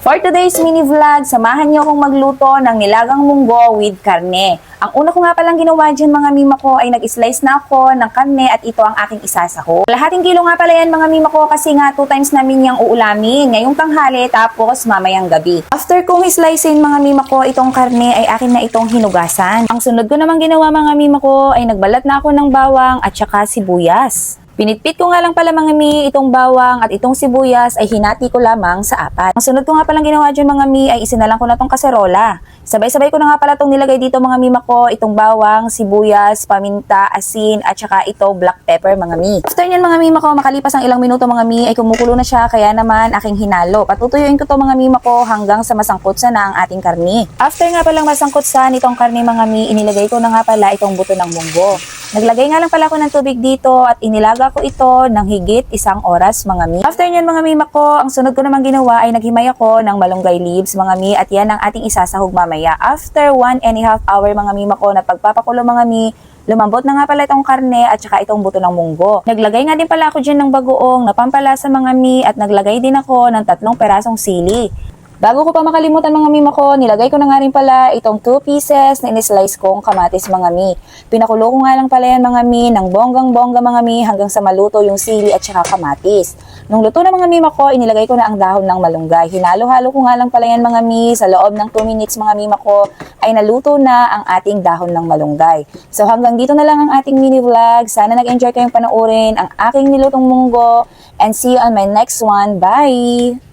For today's mini vlog, samahan niyo akong magluto ng nilagang munggo with karne. Ang una ko nga palang ginawa dyan mga mima ko ay nag-slice na ako ng karne at ito ang aking isasaho. Lahating kilo nga pala yan mga mima ko kasi nga 2 times namin yung uulamin. Ngayong tanghali tapos mamayang gabi. After kong slicein mga mima ko, itong karne ay akin na itong hinugasan. Ang sunod ko namang ginawa mga mima ko ay nagbalat na ako ng bawang at saka sibuyas. Pinitpit ko nga lang pala mga mi, itong bawang at itong sibuyas ay hinati ko lamang sa 4. Ang sunod ko nga palang ginawa dyan mga mi ay isinalang ko na tong kaserola. Sabay-sabay ko na nga pala itong nilagay dito mga mima ko, itong bawang, sibuyas, paminta, asin at saka ito black pepper mga mi. After nyan mga mima ko, makalipas ang ilang minuto mga mi ay kumukulo na siya kaya naman aking hinalo. Patutuyuin ko to mga mima ko hanggang sa masangkot sa na ang ating karni. After nga palang masangkot sa nitong karni mga mi, inilagay ko na nga pala itong buto ng munggo. Naglagay nga lang pala ako ng tubig dito at inilaga ko ito ng higit 1 oras mga mi. After nyan mga mima ko, ang sunod ko namang ginawa ay naghimay ako ng malunggay leaves mga mi at yan ang ating isasahog mamaya. After 1.5 hour mga mima ko na pagpapakulo mga mi, lumambot na nga pala itong karne at saka itong buto ng munggo. Naglagay nga din pala ako dyan ng bagoong na pampalasa mga mi at naglagay din ako ng 3 perasong sili. Bago ko pa makalimutan mga mima ko, nilagay ko na nga rin pala itong 2 pieces na in-slice kong kamatis mga mi. Pinakulo ko nga lang pala yan mga mi ng bonggang-bongga mga mi hanggang sa maluto yung sili at saka kamatis. Nung luto na mga mima ko, inilagay ko na ang dahon ng malunggay. Hinalo-halo ko nga lang pala yan mga mi. Sa loob ng 2 minutes mga mima ko ay naluto na ang ating dahon ng malunggay. So hanggang dito na lang ang ating mini vlog. Sana nag-enjoy kayong panoorin ang aking nilutong munggo and see you on my next one. Bye!